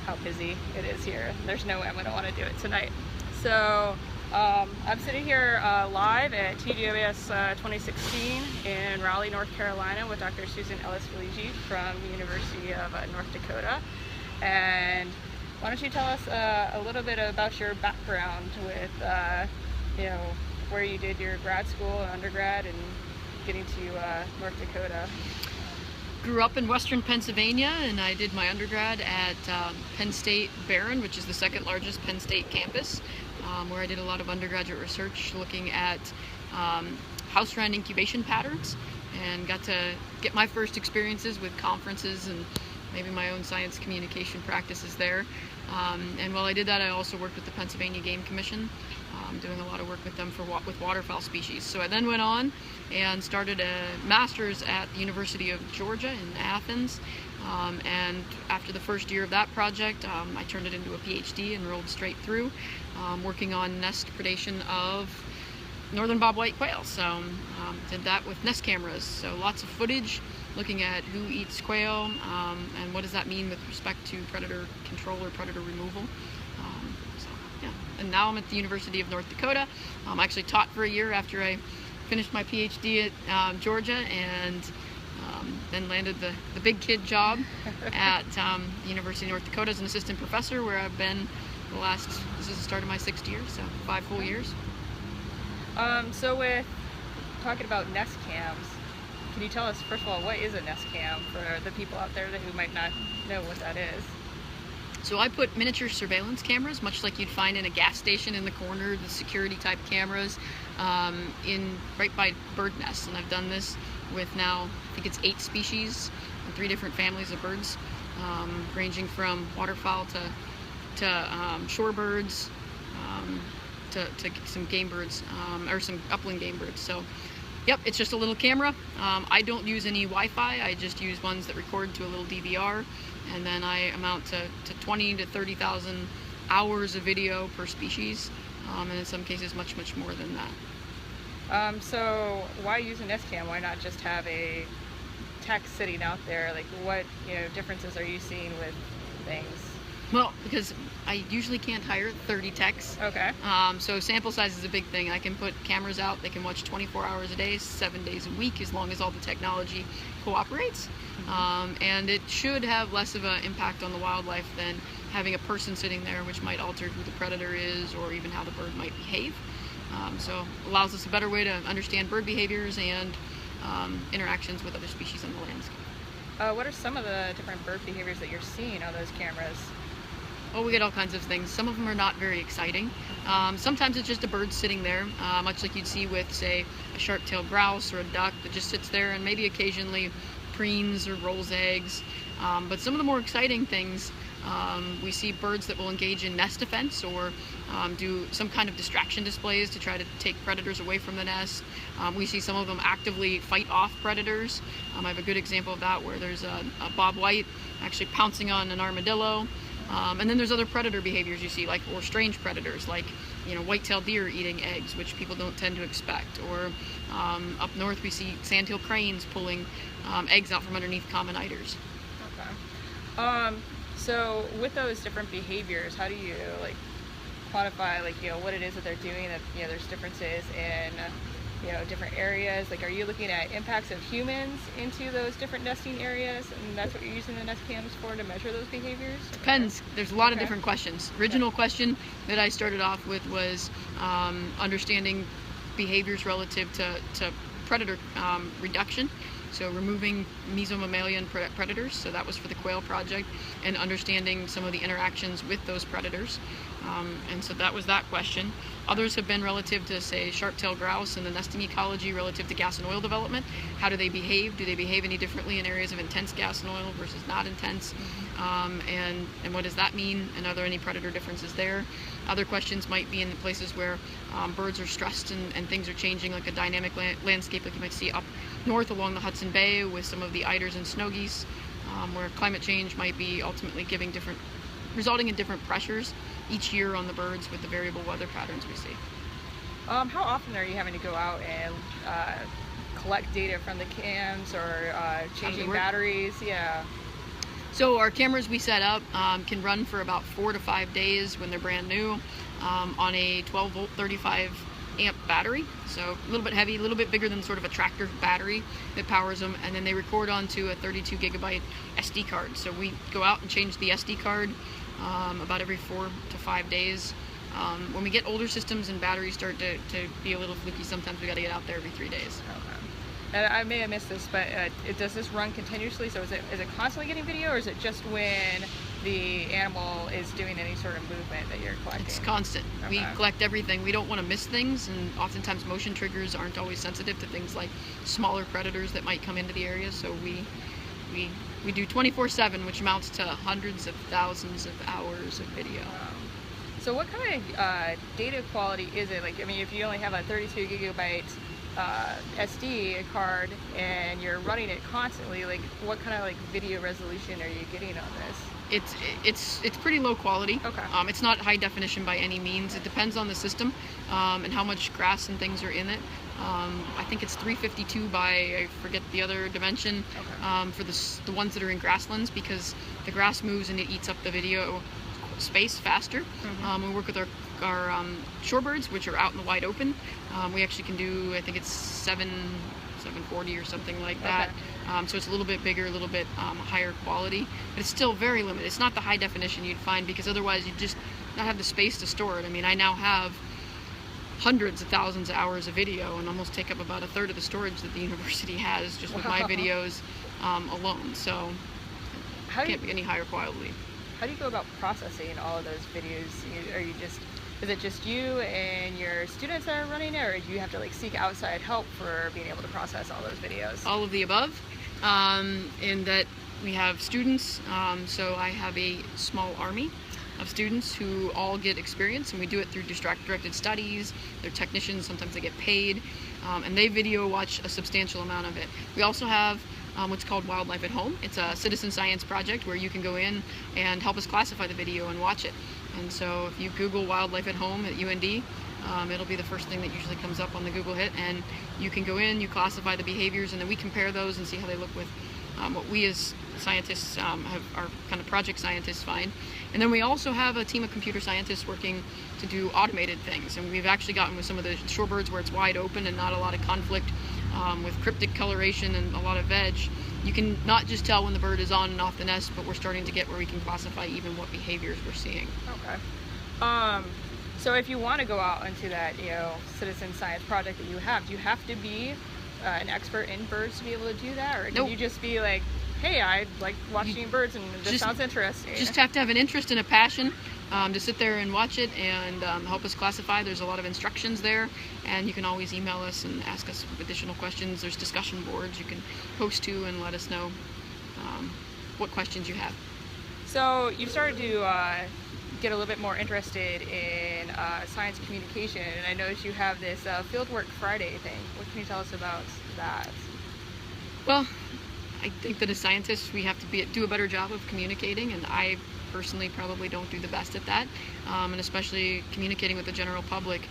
how busy it is here. There's no way I'm going to want to do it tonight. So I'm sitting here live at TGWS 2016 in Raleigh, North Carolina with Dr. Susan Felege from the University of North Dakota. And why don't you tell us a little bit about your background with, where you did your grad school and undergrad and getting to North Dakota. Grew up in Western Pennsylvania, and I did my undergrad at Penn State Barron, which is the second largest Penn State campus, where I did a lot of undergraduate research looking at house wren incubation patterns, and got to get my first experiences with conferences and maybe my own science communication practices there. And while I did that, I also worked with the Pennsylvania Game Commission, doing a lot of work with them with waterfowl species. So I then went on and started a master's at the University of Georgia in Athens. And after the first year of that project, I turned it into a PhD and rolled straight through, working on nest predation of northern bobwhite quail. So did that with nest cameras. So lots of footage looking at who eats quail and what does that mean with respect to predator control or predator removal. And now I'm at the University of North Dakota. I actually taught for a year after I finished my PhD at Georgia, and then landed the big kid job at the University of North Dakota as an assistant professor, where I've been this is the start of my 6th year, so 5 full years. So with talking about nest cams, can you tell us, first of all, what is a nest cam for the people out there who might not know what that is? So I put miniature surveillance cameras, much like you'd find in a gas station in the corner, the security type cameras, right by bird nests. And I've done this with now, I think it's 8 species and 3 different families of birds, ranging from waterfowl to shorebirds, to some game birds, or some upland game birds. So yep, it's just a little camera. I don't use any Wi-Fi. I just use ones that record to a little DVR, and then I amount to 20 to 30,000 hours of video per species, and in some cases much more than that. So why use a nest cam? Why not just have a tech sitting out there? Like, what differences are you seeing with things? Well, because I usually can't hire 30 techs. Okay. So sample size is a big thing. I can put cameras out. They can watch 24 hours a day, 7 days a week, as long as all the technology cooperates. And it should have less of an impact on the wildlife than having a person sitting there, which might alter who the predator is or even how the bird might behave. So it allows us a better way to understand bird behaviors and interactions with other species on the landscape. What are some of the different bird behaviors that you're seeing on those cameras? Oh, we get all kinds of things. Some of them are not very exciting. Sometimes it's just a bird sitting there, much like you'd see with, say, a sharp-tailed grouse or a duck that just sits there and maybe occasionally preens or rolls eggs. But some of the more exciting things, we see birds that will engage in nest defense or do some kind of distraction displays to try to take predators away from the nest. We see some of them actively fight off predators. I have a good example of that where there's a bobwhite actually pouncing on an armadillo. And then there's other predator behaviors you see, or strange predators, like white-tailed deer eating eggs, which people don't tend to expect. Or up north we see sandhill cranes pulling eggs out from underneath common eiders. Okay. So with those different behaviors, how do you quantify what it is that they're doing? That there's differences in different areas. Are you looking at impacts of humans into those different nesting areas, and that's what you're using the nest cams for, to measure those behaviors? Depends. There's a lot of different questions. Original question that I started off with was understanding behaviors relative to predator reduction. So removing mesomammalian predators, so that was for the quail project, and understanding some of the interactions with those predators. And so that was that question. Others have been relative to, say, sharp-tailed grouse and the nesting ecology relative to gas and oil development. How do they behave? Do they behave any differently in areas of intense gas and oil versus not intense? And what does that mean? And are there any predator differences there? Other questions might be in the places where birds are stressed and things are changing, like a dynamic landscape like you might see up north along the Hudson Bay with some of the eiders and snow geese, where climate change might be ultimately resulting in different pressures each year on the birds with the variable weather patterns we see. How often are you having to go out and collect data from the cams or changing batteries? Yeah. So our cameras we set up can run for about 4 to 5 days when they're brand new on a 12 volt 35 amp battery. So a little bit heavy, a little bit bigger than sort of a tractor battery that powers them, and then they record onto a 32 gigabyte SD card. So we go out and change the SD card about every 4 to 5 days. When we get older systems and batteries start to be a little fluky, sometimes we got to get out there every 3 days. Okay. And I may have missed this, but does this run continuously? So is it constantly getting video, or is it just when the animal is doing any sort of movement that you're collecting? It's constant. Okay. We collect everything. We don't want to miss things, and oftentimes motion triggers aren't always sensitive to things like smaller predators that might come into the area. So we do 24/7, which amounts to hundreds of thousands of hours of video. Wow. So what kind of data quality is it? Like, I mean, if you only have a 32 gigabyte SD card and you're running it constantly, like what kind of like video resolution are you getting on this? It's pretty low quality. Okay. It's not high definition by any means. It depends on the system and how much grass and things are in it. I think it's 352 by, I forget the other dimension. Okay. For the ones that are in grasslands, because the grass moves and it eats up the video space faster. Mm-hmm. We work with our shorebirds, which are out in the wide open. We actually can do, I think it's 740 or something like that. Okay. So it's a little bit bigger, a little bit higher quality, but it's still very limited. It's not the high definition you'd find, because otherwise you'd just not have the space to store it. I mean, I now have hundreds of thousands of hours of video and almost take up about a third of the storage that the university has just with my videos alone. So it can't be any higher quality. How do you go about processing all of those videos? Is it just you and your students that are running it, or do you have to like seek outside help for being able to process all those videos? All of the above, in that we have students, so I have a small army of students who all get experience, and we do it through directed studies. They're technicians, sometimes they get paid, and they video watch a substantial amount of it. We also have what's called Wildlife at Home. It's a citizen science project where you can go in and help us classify the video and watch it. And so if you Google Wildlife at Home at UND, it'll be the first thing that usually comes up on the Google hit, and you can go in, you classify the behaviors, and then we compare those and see how they look with what we as scientists our kind of project scientists find. And then we also have a team of computer scientists working to do automated things, and we've actually gotten with some of the shorebirds where it's wide open and not a lot of conflict with cryptic coloration and a lot of veg. You can not just tell when the bird is on and off the nest, but we're starting to get where we can classify even what behaviors we're seeing. Okay. So if you want to go out into that, citizen science project that you have, do you have to be an expert in birds to be able to do that, or can Nope. you just be like, hey, I like watching birds and this sounds interesting? Just have to have an interest and a passion to sit there and watch it and help us classify. There's a lot of instructions there, and you can always email us and ask us additional questions. There's discussion boards you can post to and let us know what questions you have. So you've started to get a little bit more interested in science communication, and I noticed you have this Fieldwork Friday thing. What can you tell us about that? Well, I think that as scientists we have to do a better job of communicating, and I personally probably don't do the best at that, and especially communicating with the general public,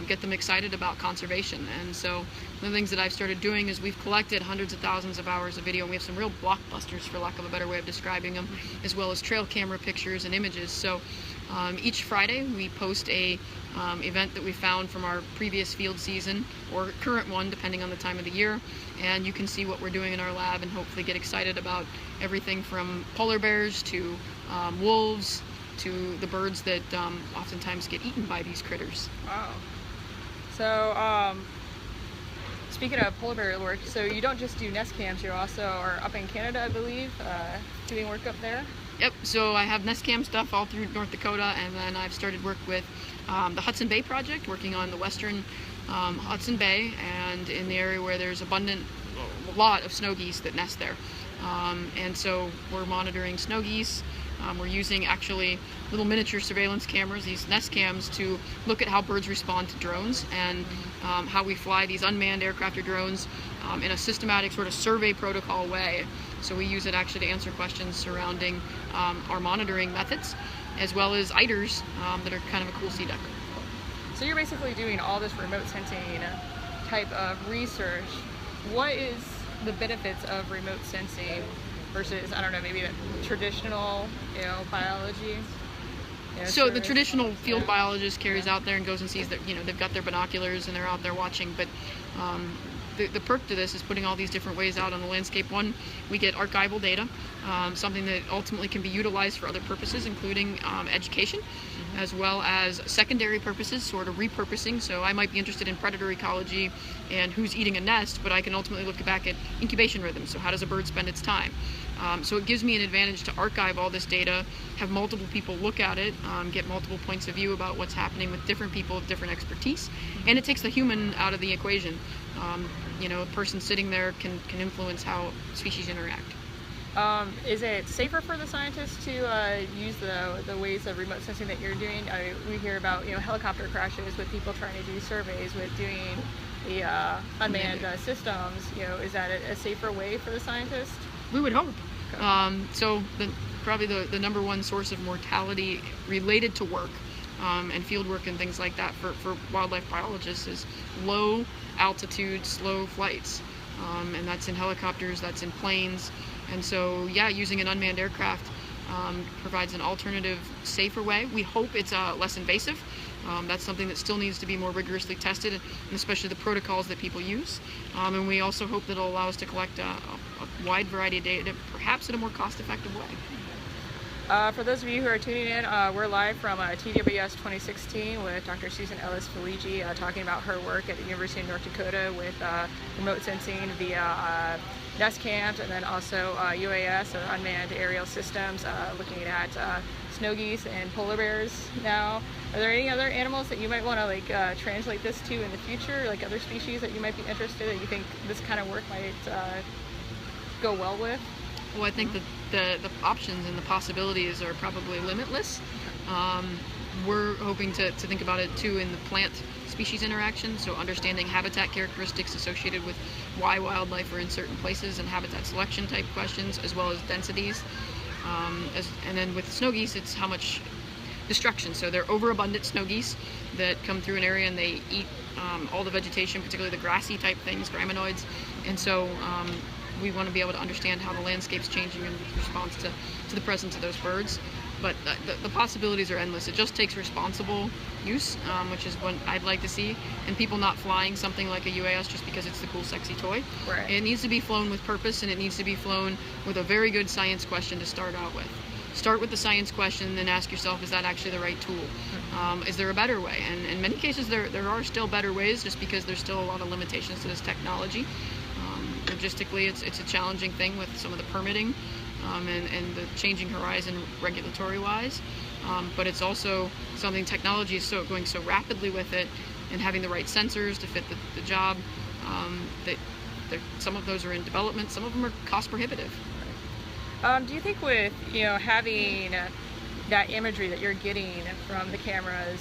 get them excited about conservation. And so one of the things that I've started doing is we've collected hundreds of thousands of hours of video, and we have some real blockbusters, for lack of a better way of describing them, as well as trail camera pictures and images. So each Friday we post a event that we found from our previous field season or current one, depending on the time of the year, and you can see what we're doing in our lab and hopefully get excited about everything from polar bears to wolves to the birds that oftentimes get eaten by these critters. Wow. So speaking of polar bear work, so you don't just do nest cams, you also are up in Canada, I believe, doing work up there? Yep, so I have nest cam stuff all through North Dakota, and then I've started work with the Hudson Bay Project, working on the western Hudson Bay, and in the area where there's a lot of snow geese that nest there. And so we're monitoring snow geese. We're using actually little miniature surveillance cameras, these nest cams, to look at how birds respond to drones and how we fly these unmanned aircraft or drones in a systematic sort of survey protocol way. So we use it actually to answer questions surrounding our monitoring methods, as well as eiders that are kind of a cool sea duck. So you're basically doing all this remote sensing type of research. What is the benefits of remote sensing versus, I don't know, maybe the traditional, biology? So the traditional field biologist carries out there and goes and sees that, they've got their binoculars and they're out there watching, but the perk to this is putting all these different ways out on the landscape. One, we get archival data, something that ultimately can be utilized for other purposes, including education, as well as secondary purposes, sort of repurposing. So I might be interested in predator ecology and who's eating a nest, but I can ultimately look back at incubation rhythms. So how does a bird spend its time? So it gives me an advantage to archive all this data, have multiple people look at it, get multiple points of view about what's happening with different people with different expertise, and it takes the human out of the equation. A person sitting there can influence how species interact. Is it safer for the scientists to use the ways of remote sensing that you're doing? We hear about helicopter crashes with people trying to do surveys with doing the unmanned systems. Is that a safer way for the scientists? We would hope. So probably the number one source of mortality related to work and field work and things like that for wildlife biologists is low altitude, slow flights. And that's in helicopters, that's in planes. And so, using an unmanned aircraft provides an alternative, safer way. We hope it's less invasive. That's something that still needs to be more rigorously tested, and especially the protocols that people use. And we also hope that it'll allow us to collect a wide variety of data, perhaps in a more cost-effective way. For those of you who are tuning in, we're live from TWS 2016 with Dr. Susan Felege talking about her work at the University of North Dakota with remote sensing via nest cams, and then also UAS, or unmanned aerial systems, looking at snow geese and polar bears now. Are there any other animals that you might want to translate this to in the future, like other species that you might be interested in, that you think this kind of work might go well with? Well, I think that the options and the possibilities are probably limitless. We're hoping to think about it too in the plant species interaction, so understanding habitat characteristics associated with why wildlife are in certain places and habitat selection type questions, as well as densities. And then with snow geese, it's how much destruction. So they're overabundant snow geese that come through an area and they eat all the vegetation, particularly the grassy type things, graminoids. And so we want to be able to understand how the landscape's changing in response to the presence of those birds. But the possibilities are endless. It just takes responsible use, which is what I'd like to see, and people not flying something like a UAS just because it's the cool, sexy toy. Right. It needs to be flown with purpose, and it needs to be flown with a very good science question to start out with. Start with the science question, and then ask yourself, is that actually the right tool? Is there a better way? And in many cases, there are still better ways, just because there's still a lot of limitations to this technology. Logistically, it's a challenging thing with some of the permitting and the changing horizon regulatory-wise. But it's also something technology is going so rapidly with it, and having the right sensors to fit the job, that some of those are in development, some of them are cost prohibitive. Do you think with having that imagery that you're getting from the cameras,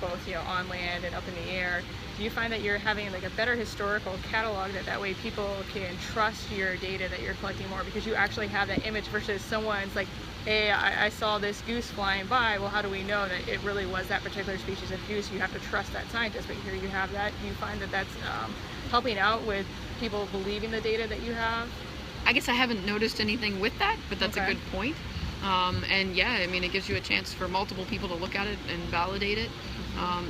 both on land and up in the air, do you find that you're having a better historical catalog that way people can trust your data that you're collecting more because you actually have that image versus someone's like, hey, I saw this goose flying by, well, how do we know that it really was that particular species of goose? You have to trust that scientist, but here you have that. Do you find that that's helping out with people believing the data that you have? I guess I haven't noticed anything with that, but that's Okay. a good point. And it gives you a chance for multiple people to look at it and validate it,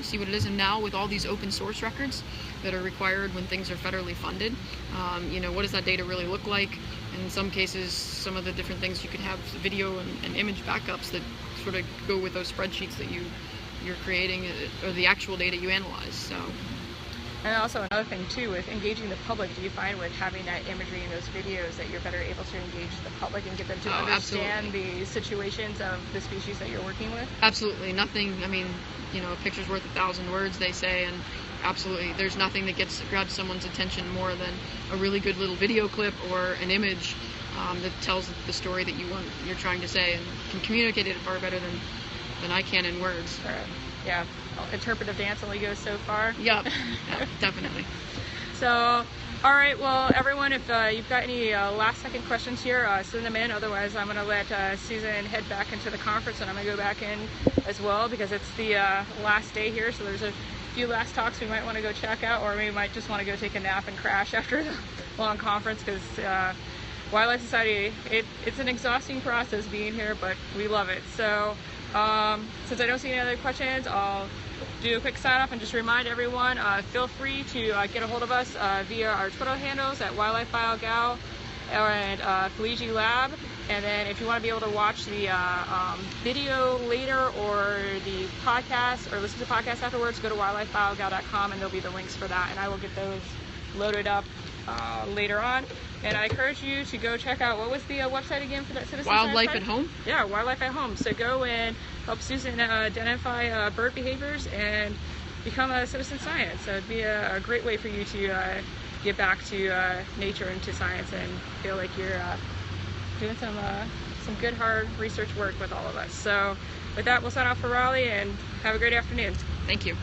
see what it is. And now with all these open source records that are required when things are federally funded, what does that data really look like? And in some cases, some of the different things you could have video and image backups that sort of go with those spreadsheets that you're creating, or the actual data you analyze. So. And also another thing too, with engaging the public, do you find with having that imagery in those videos that you're better able to engage the public and get them to understand absolutely. the situations of the species that you're working with? Absolutely. Nothing, a picture's worth 1,000 words, they say, and absolutely, there's nothing that grabs someone's attention more than a really good little video clip or an image that tells the story that you're trying to say, and can communicate it far better than I can in words. Or, yeah, interpretive dance only goes so far. Yep, definitely. So, all right, well, everyone, if you've got any last second questions here, send them in. Otherwise, I'm going to let Susan head back into the conference, and I'm going to go back in as well because it's the last day here. So there's a few last talks we might want to go check out, or we might just want to go take a nap and crash after the long conference because Wildlife Society, it's an exhausting process being here, but we love it. So since I don't see any other questions, I'll do a quick sign off and just remind everyone, feel free to get a hold of us via our Twitter handles at FelegeLab and FelegeLab. And then if you want to be able to watch the video later or the podcast or listen to the podcast afterwards, go to wildlifebilegal.com and there'll be the links for that, and I will get those loaded up later on. And I encourage you to go check out, what was the website again for that citizen Wildlife science at site? Home? Yeah, Wildlife at Home. So go and help Susan identify bird behaviors and become a citizen science. So it'd be a great way for you to get back to nature and to science and feel like you're doing some good hard research work with all of us. So with that, we'll sign off for Raleigh and have a great afternoon. Thank you.